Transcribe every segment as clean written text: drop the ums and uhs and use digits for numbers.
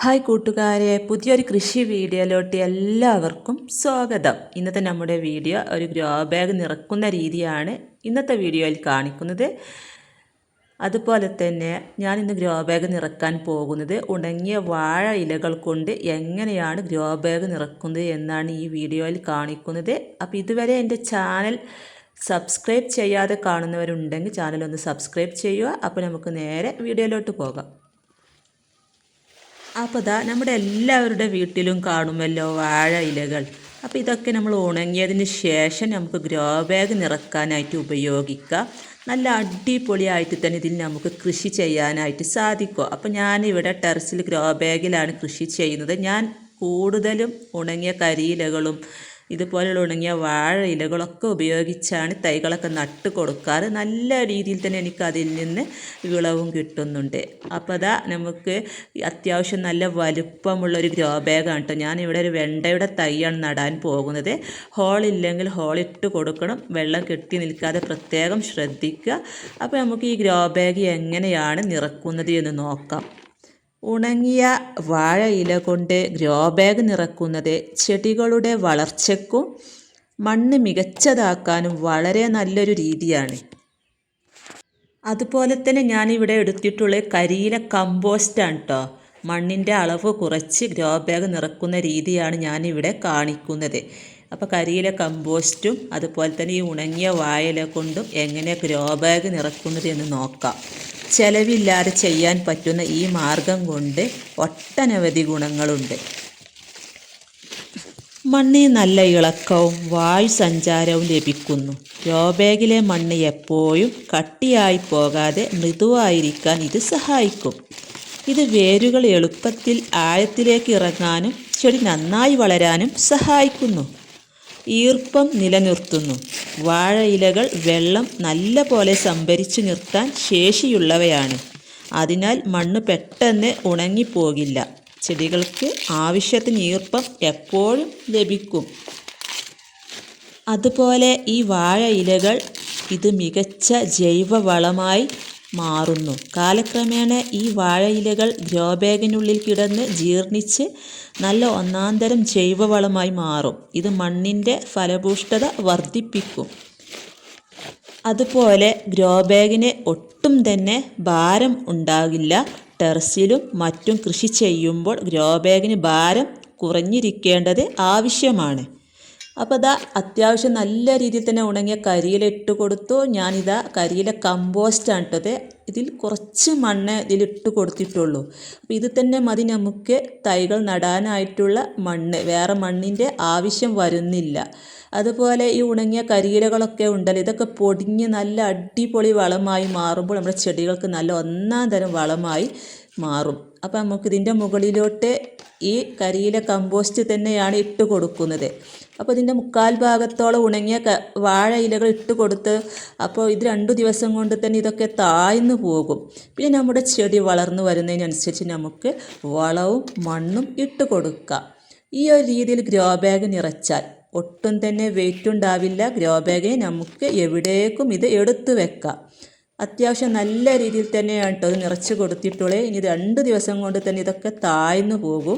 Hi കൂട്ടുകാരെ, പുതിയൊരു കൃഷി വീഡിയോയിലോട്ട് എല്ലാവർക്കും സ്വാഗതം. ഇന്നത്തെ നമ്മുടെ വീഡിയോ ഒരു ഗ്രോ ബാഗ് നിറക്കുന്ന രീതിയാണ് ഇന്നത്തെ വീഡിയോയിൽ കാണിക്കുന്നത്. അതുപോലെ തന്നെ ഞാനിന്ന് ഗ്രോ ബാഗ് നിറക്കാൻ പോകുന്നത് ഉണങ്ങിയ വാഴ ഇലകൾ കൊണ്ട് എങ്ങനെയാണ് ഗ്രോ ബാഗ് നിറക്കുന്നത് എന്നാണ് ഈ വീഡിയോയിൽ കാണിക്കുന്നത്. അപ്പോൾ ഇതുവരെ എൻ്റെ ചാനൽ സബ്സ്ക്രൈബ് ചെയ്യാതെ കാണുന്നവരുണ്ടെങ്കിൽ ചാനൽ ഒന്ന് സബ്സ്ക്രൈബ് ചെയ്യുക. അപ്പോൾ നമുക്ക് നേരെ വീഡിയോയിലോട്ട് പോകാം. അപ്പോൾ നമ്മുടെ എല്ലാവരുടെ വീട്ടിലും കാണുമല്ലോ വാഴ ഇലകൾ. അപ്പോൾ ഇതൊക്കെ നമ്മൾ ഉണങ്ങിയതിന് ശേഷം നമുക്ക് ഗ്രോ ബാഗ് നിറക്കാനായിട്ട് ഉപയോഗിക്കാം. നല്ല അടിപൊളിയായിട്ട് തന്നെ ഇതിൽ നമുക്ക് കൃഷി ചെയ്യാനായിട്ട് സാധിക്കും. അപ്പോൾ ഞാനിവിടെ ടെറസിൽ ഗ്രോ ബാഗിലാണ് കൃഷി ചെയ്യുന്നത്. ഞാൻ കൂടുതലും ഉണങ്ങിയ കരിയിലകളും ഇതുപോലെയുള്ള ഉണങ്ങിയ വാഴ ഇലകളൊക്കെ ഉപയോഗിച്ചാണ് തൈകളൊക്കെ നട്ട് കൊടുക്കാറ്. നല്ല രീതിയിൽ തന്നെ എനിക്ക് അതിൽ നിന്ന് വിളവും കിട്ടുന്നുണ്ട്. അപ്പോൾ നമുക്ക് അത്യാവശ്യം നല്ല വലുപ്പമുള്ളൊരു ഗ്രോ ബാഗാണ് കേട്ടോ. ഞാനിവിടെ ഒരു വെണ്ടയുടെ തൈയാണ് നടാൻ പോകുന്നത്. ഹോളില്ലെങ്കിൽ ഹോളിട്ട് കൊടുക്കണം. വെള്ളം കെട്ടി നിൽക്കാതെ പ്രത്യേകം ശ്രദ്ധിക്കുക. അപ്പോൾ നമുക്ക് ഈ ഗ്രോ ബാഗ് എങ്ങനെയാണ് നിറക്കുന്നത് എന്ന് നോക്കാം. ഉണങ്ങിയ വാഴ ഇല കൊണ്ട് ഗ്രോ ബാഗ് നിറക്കുന്നത് ചെടികളുടെ വളർച്ചയ്ക്കും മണ്ണ് മികച്ചതാക്കാനും വളരെ നല്ലൊരു രീതിയാണ്. അതുപോലെ തന്നെ ഞാനിവിടെ എടുത്തിട്ടുള്ള കരിയില കമ്പോസ്റ്റാണ് കേട്ടോ. മണ്ണിൻ്റെ അളവ് കുറച്ച് ഗ്രോ ബാഗ് നിറക്കുന്ന രീതിയാണ് ഞാനിവിടെ കാണിക്കുന്നത്. അപ്പോൾ കരിയില കമ്പോസ്റ്റും അതുപോലെ തന്നെ ഈ ഉണങ്ങിയ വാഴയില കൊണ്ടും എങ്ങനെ ഗ്രോ ബാഗ് നിറക്കുന്നത് എന്ന് നോക്കാം. ചെലവില്ലാതെ ചെയ്യാൻ പറ്റുന്ന ഈ മാർഗം കൊണ്ട് ഒട്ടനവധി ഗുണങ്ങളുണ്ട്. മണ്ണിന് നല്ല ഇളക്കവും വായു സഞ്ചാരവും ലഭിക്കുന്നു. ഗ്രോ ബാഗിലെ മണ്ണ് എപ്പോഴും കട്ടിയായി പോകാതെ മൃദുവായിരിക്കാൻ ഇത് സഹായിക്കും. ഇത് വേരുകൾ എളുപ്പത്തിൽ ആഴത്തിലേക്ക് ഇറങ്ങാനും ചെടി നന്നായി വളരാനും സഹായിക്കുന്നു. ഈർപ്പം നിലനിർത്തുന്നു. വാഴ ഇലകൾ വെള്ളം നല്ല പോലെ സംഭരിച്ചു നിർത്താൻ ശേഷിയുള്ളവയാണ്. അതിനാൽ മണ്ണ് പെട്ടെന്ന് ഉണങ്ങിപ്പോകില്ല. ചെടികൾക്ക് ആവശ്യത്തിന് ഈർപ്പം എപ്പോഴും ലഭിക്കും. അതുപോലെ ഈ വാഴ ഇലകൾ ഇത് മികച്ച ജൈവവളമായി മാറുന്നു. കാലക്രമേണ ഈ വാഴ ഇലകൾ ഗ്രോ ബാഗിനുള്ളിൽ കിടന്ന് ജീർണിച്ച് നല്ല ഒന്നാന്തരം ജൈവവളമായി മാറും. ഇത് മണ്ണിൻ്റെ ഫലഭൂഷ്ഠത വർദ്ധിപ്പിക്കും. അതുപോലെ ഗ്രോ ബാഗിന് ഒട്ടും തന്നെ ഭാരം ഉണ്ടാകില്ല. ടെറസിലും മറ്റും കൃഷി ചെയ്യുമ്പോൾ ഗ്രോ ബാഗിന് ഭാരം കുറഞ്ഞിരിക്കേണ്ടത് ആവശ്യമാണ്. അപ്പോൾ അത്യാവശ്യം നല്ല രീതിയിൽ തന്നെ ഉണങ്ങിയ കരിയില ഇട്ട് കൊടുത്തു. ഞാനിതാ കരിയില കമ്പോസ്റ്റാണ് ഇട്ടത്. ഇതിൽ കുറച്ച് മണ്ണ് ഇതിലിട്ട് കൊടുത്തിട്ടുള്ളൂ. അപ്പോൾ ഇത് തന്നെ മതി നമുക്ക് തൈകൾ നടാനായിട്ടുള്ള മണ്ണ്. വേറെ മണ്ണിൻ്റെ ആവശ്യം വരുന്നില്ല. അതുപോലെ ഈ ഉണങ്ങിയ കരിയിലകളൊക്കെ ഉണ്ടല്ലോ, ഇതൊക്കെ പൊടിഞ്ഞ് നല്ല അടിപൊളി വളമായി മാറുമ്പോൾ നമ്മുടെ ചെടികൾക്ക് നല്ല ഒന്നാം തരം വളമായി മാറും. അപ്പോൾ നമുക്കിതിൻ്റെ മുകളിലോട്ട് ഈ കരിയില കമ്പോസ്റ്റ് തന്നെയാണ് ഇട്ട് കൊടുക്കുന്നത്. അപ്പോൾ ഇതിൻ്റെ മുക്കാൽ ഭാഗത്തോളം ഉണങ്ങിയ വാഴ ഇലകൾ ഇട്ട് കൊടുത്ത് അപ്പോൾ ഇത് 2 ദിവസം കൊണ്ട് തന്നെ ഇതൊക്കെ താഴ്ന്നു പോകും. പിന്നെ നമ്മുടെ ചെടി വളർന്നു വരുന്നതിനനുസരിച്ച് നമുക്ക് വളവും മണ്ണും ഇട്ട് കൊടുക്കാം. ഈ ഒരു രീതിയിൽ ഗ്രോ ബാഗ് നിറച്ചാൽ ഒട്ടും തന്നെ വെയിറ്റ് ഉണ്ടാവില്ല. ഗ്രോ ബാഗിനെ നമുക്ക് എവിടേക്കും ഇത് എടുത്തു വെക്കാം. അത്യാവശ്യം നല്ല രീതിയിൽ തന്നെയാണ് കേട്ടോ ഇത് നിറച്ച് കൊടുത്തിട്ടുള്ളത്. ഇനി 2 ദിവസം കൊണ്ട് തന്നെ ഇതൊക്കെ താഴ്ന്നു പോകും.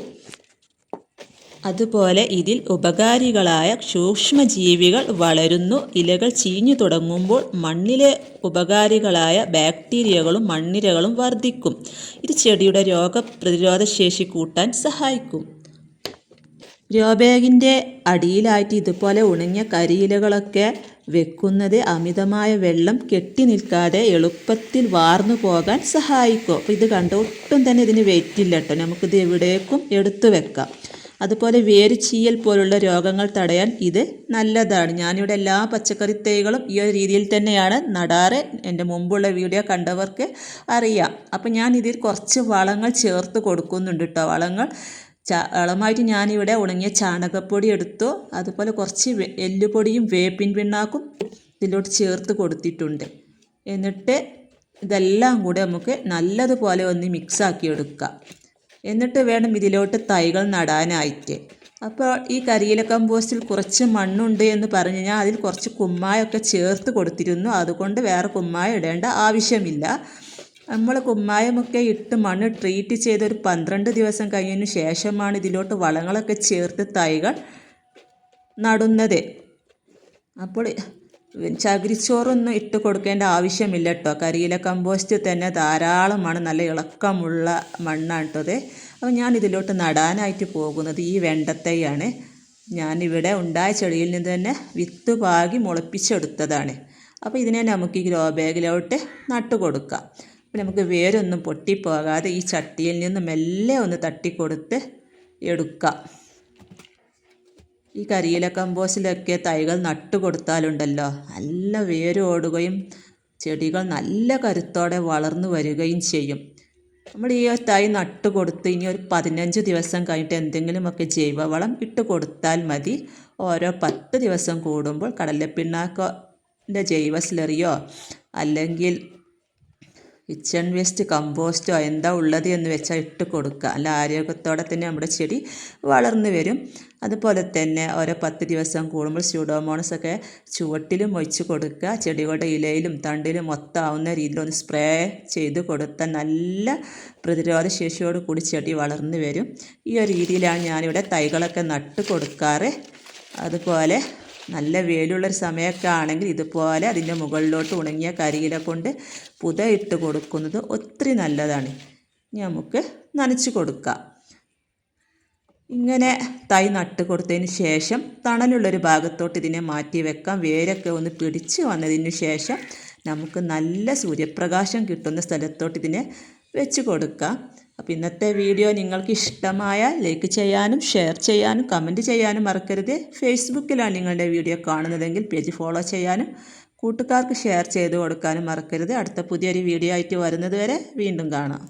അതുപോലെ ഇതിൽ ഉപകാരികളായ സൂക്ഷ്മജീവികൾ വളരുന്നു. ഇലകൾ ചീഞ്ഞു തുടങ്ങുമ്പോൾ മണ്ണിലെ ഉപകാരികളായ ബാക്ടീരിയകളും മണ്ണിരകളും വർദ്ധിക്കും. ഇത് ചെടിയുടെ രോഗപ്രതിരോധ ശേഷി കൂട്ടാൻ സഹായിക്കും. ഗ്രോ ബാഗിൻ്റെ അടിയിലായിട്ട് ഇതുപോലെ ഉണങ്ങിയ കരിയിലകളൊക്കെ വെക്കുന്നത് അമിതമായ വെള്ളം കെട്ടി നിൽക്കാതെ എളുപ്പത്തിൽ വാർന്നു പോകാൻ സഹായിക്കും. അപ്പോൾ ഇത് കണ്ട ഒട്ടും തന്നെ ഇതിന് വെയിറ്റ് ഇല്ല കേട്ടോ. നമുക്കിത് എവിടേക്കും എടുത്തു വെക്കാം. അതുപോലെ വേര് ചീയൽ പോലുള്ള രോഗങ്ങൾ തടയാൻ ഇത് നല്ലതാണ്. ഞാനിവിടെ എല്ലാ പച്ചക്കറി തൈകളും ഈ ഒരു രീതിയിൽ തന്നെയാണ് നടാറ്. എൻ്റെ മുമ്പുള്ള വീഡിയോ കണ്ടവർക്ക് അറിയാം. അപ്പോൾ ഞാൻ ഇതിൽ കുറച്ച് വളങ്ങൾ ചേർത്ത് കൊടുക്കുന്നുണ്ട് കേട്ടോ. വളമായിട്ട് ഞാനിവിടെ ഉണങ്ങിയ ചാണകപ്പൊടി എടുത്തു. അതുപോലെ കുറച്ച് എല്ലുപൊടിയും വേപ്പിൻ പിണ്ണാക്കും ഇതിലോട്ട് ചേർത്ത് കൊടുത്തിട്ടുണ്ട്. എന്നിട്ട് ഇതെല്ലാം കൂടെ നമുക്ക് നല്ലതുപോലെ ഒന്ന് മിക്സാക്കി എടുക്കാം. എന്നിട്ട് വേണം ഇതിലോട്ട് തൈകൾ നടാനായിട്ട്. അപ്പോൾ ഈ കരിയില കമ്പോസ്റ്റിൽ കുറച്ച് മണ്ണുണ്ട് എന്ന് പറഞ്ഞ് ഞാൻ അതിൽ കുറച്ച് കുമ്മായമൊക്കെ ചേർത്ത് കൊടുത്തിരുന്നു. അതുകൊണ്ട് വേറെ കുമ്മായം ഇടേണ്ട ആവശ്യമില്ല. നമ്മൾ കുമ്മായമൊക്കെ ഇട്ട് മണ്ണ് ട്രീറ്റ് ചെയ്ത് ഒരു 12 ദിവസം കഴിഞ്ഞതിന് ശേഷമാണ് ഇതിലോട്ട് വളങ്ങളൊക്കെ ചേർത്ത് തൈകൾ നടുന്നത്. അപ്പോൾ ചകിരിച്ചോറൊന്നും ഇട്ട് കൊടുക്കേണ്ട ആവശ്യമില്ല കേട്ടോ. കരിയില കമ്പോസ്റ്റ് തന്നെ ധാരാളമാണ്, നല്ല ഇളക്കമുള്ള മണ്ണാണ് കേട്ടോ അത്. അപ്പോൾ ഞാൻ ഇതിലോട്ട് നടാനായിട്ട് പോകുന്നത് ഈ വെണ്ടത്തൈയാണ്. ഞാനിവിടെ ഉണ്ടായ ചെടിയിൽ നിന്ന് തന്നെ വിത്ത് പാകി മുളപ്പിച്ചെടുത്തതാണ്. അപ്പോൾ ഇതിനെ നമുക്ക് ഈ ഗ്രോ ബാഗിലോട്ട് നട്ടു കൊടുക്കാം. അപ്പോൾ നമുക്ക് വേരൊന്നും പൊട്ടിപ്പോകാതെ ഈ ചട്ടിയിൽ നിന്ന് മെല്ലെ ഒന്ന് തട്ടിക്കൊടുത്ത് എടുക്കാം. ഈ കരിയില കമ്പോസ്റ്റിലൊക്കെ തൈകൾ നട്ടു കൊടുത്താലുണ്ടല്ലോ നല്ല വേര് ഓടുകയും ചെടികൾ നല്ല കരുത്തോടെ വളർന്നു വരികയും ചെയ്യും. നമ്മൾ ഈ തൈ നട്ടു കൊടുത്ത് ഇനി ഒരു 15 ദിവസം കഴിഞ്ഞിട്ട് എന്തെങ്കിലുമൊക്കെ ജൈവവളം ഇട്ട് കൊടുത്താൽ മതി. ഓരോ 10 ദിവസം കൂടുമ്പോൾ കടലപ്പിണ്ണാക്കിൻ്റെ ജൈവ സ്ലറിയോ അല്ലെങ്കിൽ കിച്ചൺ വേസ്റ്റ് കമ്പോസ്റ്റോ എന്താ ഉള്ളത് എന്ന് വെച്ചാൽ ഇട്ട് കൊടുക്കുക. നല്ല ആരോഗ്യത്തോടെ തന്നെ നമ്മുടെ ചെടി വളർന്നു വരും. അതുപോലെ തന്നെ ഓരോ 10 ദിവസം കൂടുമ്പോൾ സ്യൂഡോമോണസൊക്കെ ചുവട്ടിലും ഒഴിച്ച് കൊടുക്കുക. ചെടികളുടെ ഇലയിലും തണ്ടിലും മൊത്തമാവുന്ന രീതിയിൽ ഒന്ന് സ്പ്രേ ചെയ്ത് കൊടുത്താൽ നല്ല പ്രതിരോധ ശേഷിയോട് കൂടി ചെടി വളർന്നു വരും. ഈ ഒരു രീതിയിലാണ് ഞാനിവിടെ തൈകളൊക്കെ നട്ട് കൊടുക്കാറ്. അതുപോലെ നല്ല വെയിലുള്ളൊരു സമയമൊക്കെ ആണെങ്കിൽ ഇതുപോലെ അതിൻ്റെ മുകളിലോട്ട് ഉണങ്ങിയ കരിയില കൊണ്ട് പുതയിട്ട് കൊടുക്കുന്നത് ഒത്തിരി നല്ലതാണ്. നമുക്ക് നനച്ച് കൊടുക്കാം. ഇങ്ങനെ തൈ നട്ട് കൊടുത്തതിന് ശേഷം തണലുള്ളൊരു ഭാഗത്തോട്ട് ഇതിനെ മാറ്റി വെക്കാം. വേരൊക്കെ ഒന്ന് പിടിച്ച് വന്നതിന് ശേഷം നമുക്ക് നല്ല സൂര്യപ്രകാശം കിട്ടുന്ന സ്ഥലത്തോട്ട് ഇതിനെ വെച്ച് കൊടുക്കാം. അപ്പോൾ ഇന്നത്തെ വീഡിയോ നിങ്ങൾക്ക് ഇഷ്ടമായാൽ ലൈക്ക് ചെയ്യാനും ഷെയർ ചെയ്യാനും കമൻറ്റ് ചെയ്യാനും മറക്കരുത്. ഫേസ്ബുക്കിലാണ് നിങ്ങളുടെ വീഡിയോ കാണുന്നതെങ്കിൽ പേജ് ഫോളോ ചെയ്യാനും കൂട്ടുകാർക്ക് ഷെയർ ചെയ്ത് കൊടുക്കാനും മറക്കരുത്. അടുത്ത പുതിയൊരു വീഡിയോ ആയിട്ട് വരുന്നത് വരെ വീണ്ടും കാണാം.